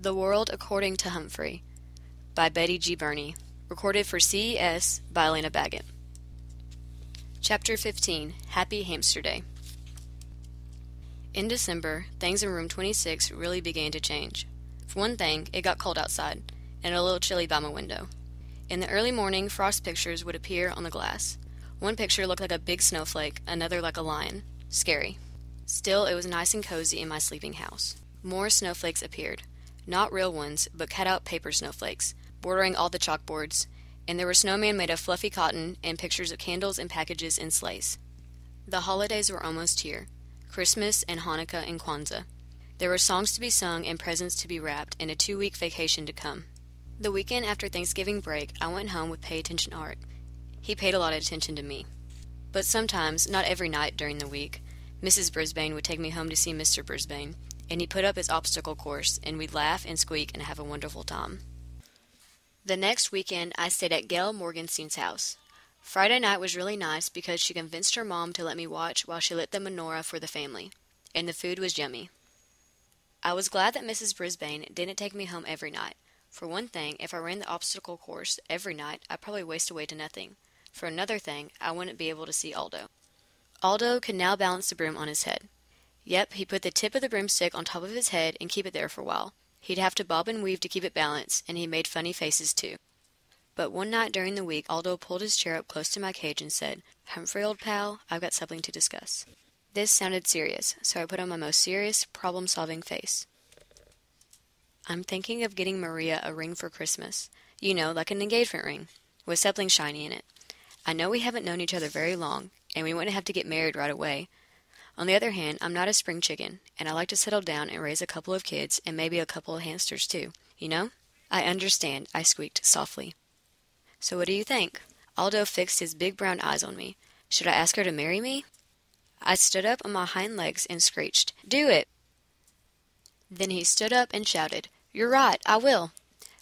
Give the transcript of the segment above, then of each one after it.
The World According to Humphrey by Betty G. Burney. Recorded for CES by Elena Baggett. Chapter 15. Happy Hamster Day. In December, things in room 26 really began to change. For one thing, it got cold outside, and a little chilly by my window. In the early morning, frost pictures would appear on the glass. One picture looked like a big snowflake, another like a lion. Scary. Still, it was nice and cozy in my sleeping house. More snowflakes appeared. Not real ones, but cut-out paper snowflakes, bordering all the chalkboards, and there were snowmen made of fluffy cotton and pictures of candles and packages and sleighs. The holidays were almost here. Christmas and Hanukkah and Kwanzaa. There were songs to be sung and presents to be wrapped and a 2-week vacation to come. The weekend after Thanksgiving break, I went home with Pay Attention Art. He paid a lot of attention to me. But sometimes, not every night during the week, Mrs. Brisbane would take me home to see Mr. Brisbane, and he'd put up his obstacle course, and we'd laugh and squeak and have a wonderful time. The next weekend, I stayed at Gail Morgenstein's house. Friday night was really nice because she convinced her mom to let me watch while she lit the menorah for the family, and the food was yummy. I was glad that Mrs. Brisbane didn't take me home every night. For one thing, if I ran the obstacle course every night, I'd probably waste away to nothing. For another thing, I wouldn't be able to see Aldo. Aldo could now balance the broom on his head. Yep, he put the tip of the broomstick on top of his head and keep it there for a while. He'd have to bob and weave to keep it balanced, and he made funny faces too. But one night during the week, Aldo pulled his chair up close to my cage and said, "Humphrey, old pal, I've got something to discuss." This sounded serious, so I put on my most serious, problem-solving face. "I'm thinking of getting Maria a ring for Christmas. You know, like an engagement ring, with something shiny in it. I know we haven't known each other very long, and we wouldn't have to get married right away. On the other hand, I'm not a spring chicken, and I like to settle down and raise a couple of kids, and maybe a couple of hamsters too, you know?" "I understand," I squeaked softly. "So what do you think?" Aldo fixed his big brown eyes on me. "Should I ask her to marry me?" I stood up on my hind legs and screeched, "Do it!" Then he stood up and shouted, "You're right, I will.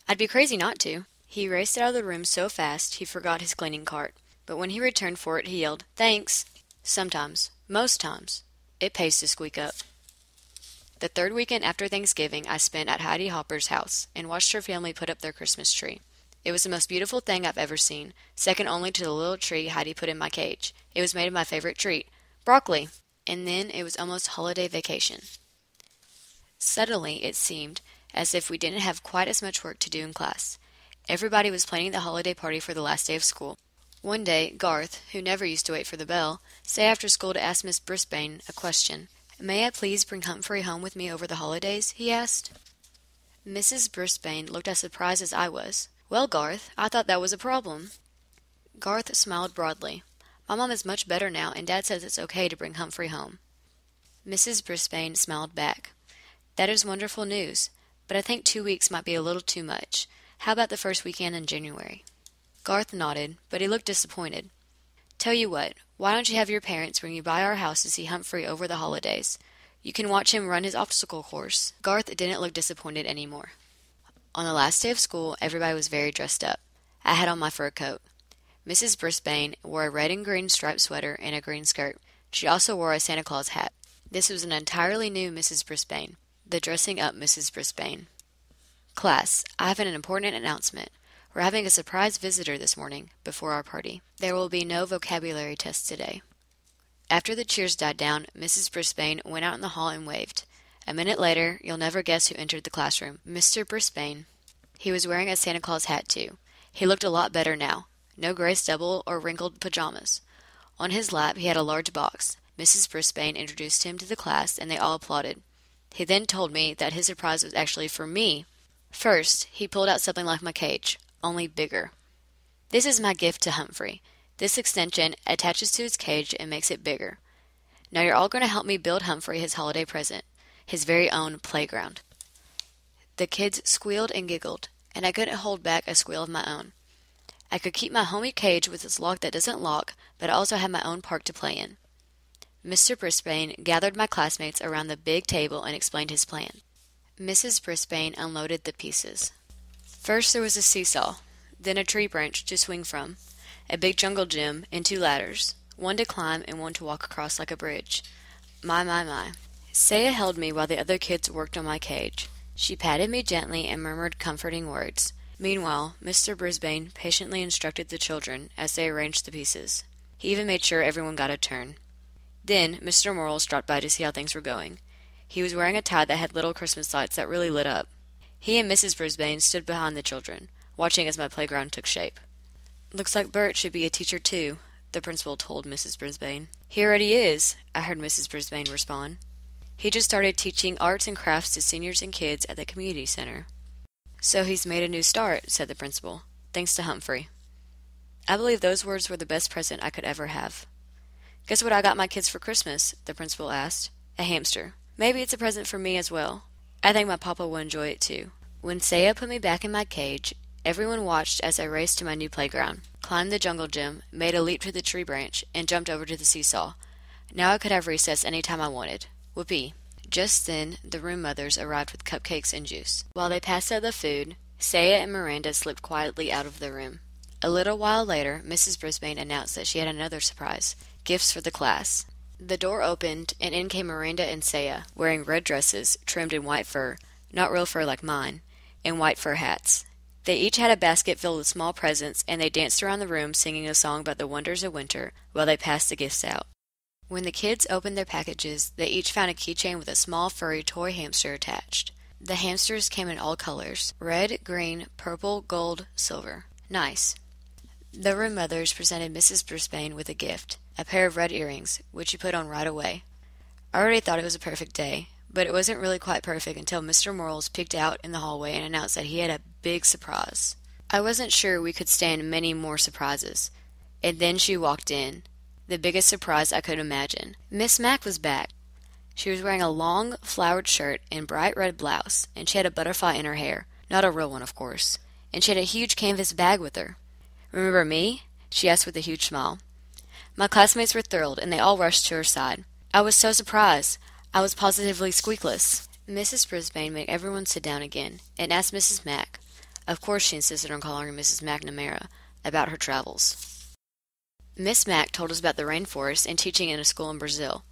I'd be crazy not to." He raced out of the room so fast he forgot his cleaning cart, but when he returned for it, he yelled, "Thanks." Sometimes, most times, it pays to squeak up. The third weekend after Thanksgiving, I spent at Heidi Hopper's house and watched her family put up their Christmas tree. It was the most beautiful thing I've ever seen, second only to the little tree Heidi put in my cage. It was made of my favorite treat, broccoli. And then it was almost holiday vacation. Suddenly, it seemed as if we didn't have quite as much work to do in class. Everybody was planning the holiday party for the last day of school. One day, Garth, who never used to wait for the bell, stayed after school to ask Miss Brisbane a question. "May I please bring Humphrey home with me over the holidays?" he asked. Mrs. Brisbane looked as surprised as I was. "Well, Garth, I thought that was a problem." Garth smiled broadly. "My mom is much better now, and Dad says it's okay to bring Humphrey home." Mrs. Brisbane smiled back. "That is wonderful news, but I think 2 weeks might be a little too much. How about the first weekend in January?" Garth nodded, but he looked disappointed. "Tell you what, why don't you have your parents bring you by our house to see Humphrey over the holidays? You can watch him run his obstacle course." Garth didn't look disappointed anymore. On the last day of school, everybody was very dressed up. I had on my fur coat. Mrs. Brisbane wore a red and green striped sweater and a green skirt. She also wore a Santa Claus hat. This was an entirely new Mrs. Brisbane, the dressing up Mrs. Brisbane. "Class, I have an important announcement. We're having a surprise visitor this morning, before our party. There will be no vocabulary test today." After the cheers died down, Mrs. Brisbane went out in the hall and waved. A minute later, you'll never guess who entered the classroom. Mr. Brisbane. He was wearing a Santa Claus hat, too. He looked a lot better now. No gray stubble or wrinkled pajamas. On his lap, he had a large box. Mrs. Brisbane introduced him to the class, and they all applauded. He then told me that his surprise was actually for me. First, he pulled out something like my cage, only bigger. "This is my gift to Humphrey. This extension attaches to his cage and makes it bigger. Now you're all going to help me build Humphrey his holiday present, his very own playground." The kids squealed and giggled, and I couldn't hold back a squeal of my own. I could keep my homey cage with its lock that doesn't lock, but I also had my own park to play in. Mr. Brisbane gathered my classmates around the big table and explained his plan. Mrs. Brisbane unloaded the pieces. First there was a seesaw, then a tree branch to swing from, a big jungle gym, and 2 ladders, one to climb and one to walk across like a bridge. My. Saya held me while the other kids worked on my cage. She patted me gently and murmured comforting words. Meanwhile, Mr. Brisbane patiently instructed the children as they arranged the pieces. He even made sure everyone got a turn. Then Mr. Morrill dropped by to see how things were going. He was wearing a tie that had little Christmas lights that really lit up. He and Mrs. Brisbane stood behind the children, watching as my playground took shape. "Looks like Bert should be a teacher too," the principal told Mrs. Brisbane. "He already is," I heard Mrs. Brisbane respond. "He just started teaching arts and crafts to seniors and kids at the community center." "So he's made a new start," said the principal, "thanks to Humphrey." I believe those words were the best present I could ever have. "Guess what I got my kids for Christmas?" the principal asked. "A hamster. Maybe it's a present for me as well. I think my papa will enjoy it too." When Saya put me back in my cage, everyone watched as I raced to my new playground, climbed the jungle gym, made a leap to the tree branch, and jumped over to the seesaw. Now I could have recess any time I wanted. Whoopee. Just then, the room mothers arrived with cupcakes and juice. While they passed out the food, Saya and Miranda slipped quietly out of the room. A little while later, Mrs. Brisbane announced that she had another surprise, gifts for the class. The door opened, and in came Miranda and Saya, wearing red dresses, trimmed in white fur, not real fur like mine, and white fur hats. They each had a basket filled with small presents, and they danced around the room singing a song about the wonders of winter while they passed the gifts out. When the kids opened their packages, they each found a keychain with a small furry toy hamster attached. The hamsters came in all colors: red, green, purple, gold, silver. Nice. The room mothers presented Mrs. Brisbane with a gift, a pair of red earrings, which she put on right away. I already thought it was a perfect day, but it wasn't really quite perfect until Mr. Morrill peeked out in the hallway and announced that he had a big surprise. I wasn't sure we could stand many more surprises. And then she walked in. The biggest surprise I could imagine. Miss Mack was back. She was wearing a long, flowered shirt and bright red blouse, and she had a butterfly in her hair. Not a real one, of course. And she had a huge canvas bag with her. "Remember me?" she asked with a huge smile. My classmates were thrilled, and they all rushed to her side. I was so surprised. I was positively squeakless. Mrs. Brisbane made everyone sit down again, and asked Mrs. Mack, of course she insisted on calling her Mrs. McNamara, about her travels. Miss Mack told us about the rainforest and teaching in a school in Brazil.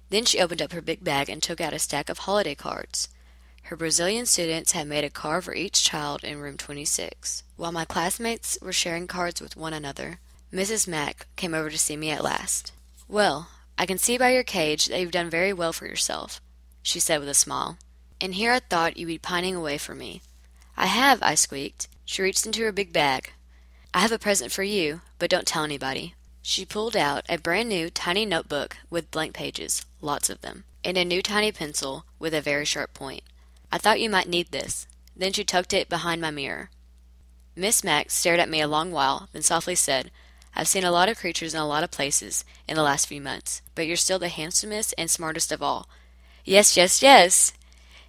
Then she opened up her big bag and took out a stack of holiday cards. Her Brazilian students had made a card for each child in room 26. While my classmates were sharing cards with one another, Mrs. Mack came over to see me at last. "Well, I can see by your cage that you've done very well for yourself," she said with a smile. "And here I thought you'd be pining away for me." "I have," I squeaked. She reached into her big bag. "I have a present for you, but don't tell anybody." She pulled out a brand new tiny notebook with blank pages, lots of them, and a new tiny pencil with a very sharp point. "I thought you might need this." Then she tucked it behind my mirror. Miss Mack stared at me a long while, then softly said, "I've seen a lot of creatures in a lot of places in the last few months, but you're still the handsomest and smartest of all." "Yes, yes, yes!"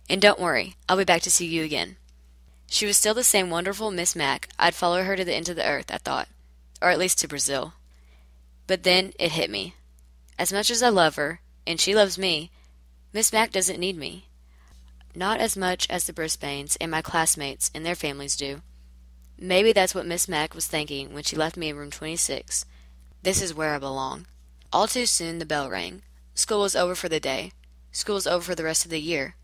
"And don't worry, I'll be back to see you again." She was still the same wonderful Miss Mack. I'd follow her to the end of the earth, I thought. Or at least to Brazil. But then it hit me. As much as I love her, and she loves me, Miss Mack doesn't need me. Not as much as the Brisbanes and my classmates and their families do. Maybe that's what Miss Mack was thinking when she left me in room 26. This is where I belong. All too soon the bell rang. School was over for the day. School was over for the rest of the year.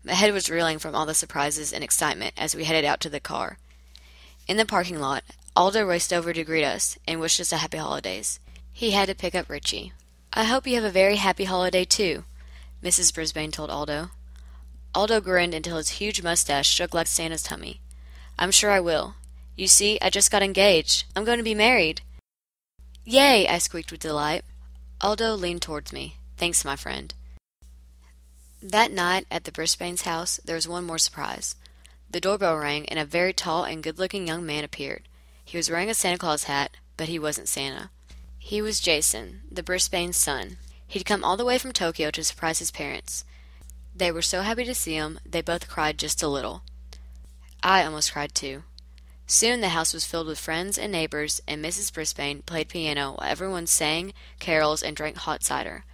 My head was reeling from all the surprises and excitement as we headed out to the car. In the parking lot, Aldo raced over to greet us and wished us a happy holidays. He had to pick up Richie. "I hope you have a very happy holiday too," Mrs. Brisbane told Aldo. Aldo grinned until his huge mustache shook like Santa's tummy. "I'm sure I will. You see, I just got engaged. I'm going to be married." "Yay!" I squeaked with delight. Aldo leaned towards me. "Thanks, my friend." That night at the Brisbane's house, there was one more surprise. The doorbell rang, and a very tall and good-looking young man appeared. He was wearing a Santa Claus hat, but he wasn't Santa. He was Jason, the Brisbane's son. He'd come all the way from Tokyo to surprise his parents. They were so happy to see him, they both cried just a little. I almost cried too. Soon the house was filled with friends and neighbors, and Mrs. Brisbane played piano while everyone sang carols and drank hot cider.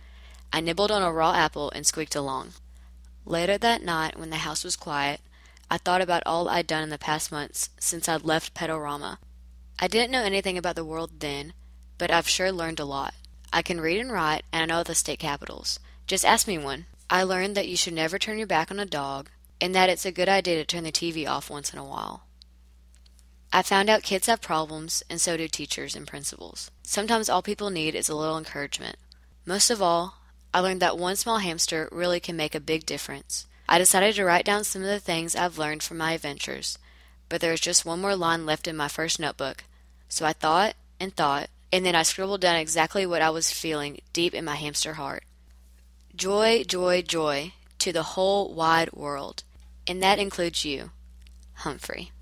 I nibbled on a raw apple and squeaked along. Later that night, when the house was quiet, I thought about all I'd done in the past months since I'd left Pedorama. I didn't know anything about the world then, but I've sure learned a lot. I can read and write, and I know the state capitals. Just ask me one. I learned that you should never turn your back on a dog, and that it's a good idea to turn the TV off once in a while. I found out kids have problems, and so do teachers and principals. Sometimes all people need is a little encouragement. Most of all, I learned that one small hamster really can make a big difference. I decided to write down some of the things I've learned from my adventures, but there was just one more line left in my first notebook. So I thought, and then I scribbled down exactly what I was feeling deep in my hamster heart. Joy, joy, joy to the whole wide world. And that includes you, Humphrey.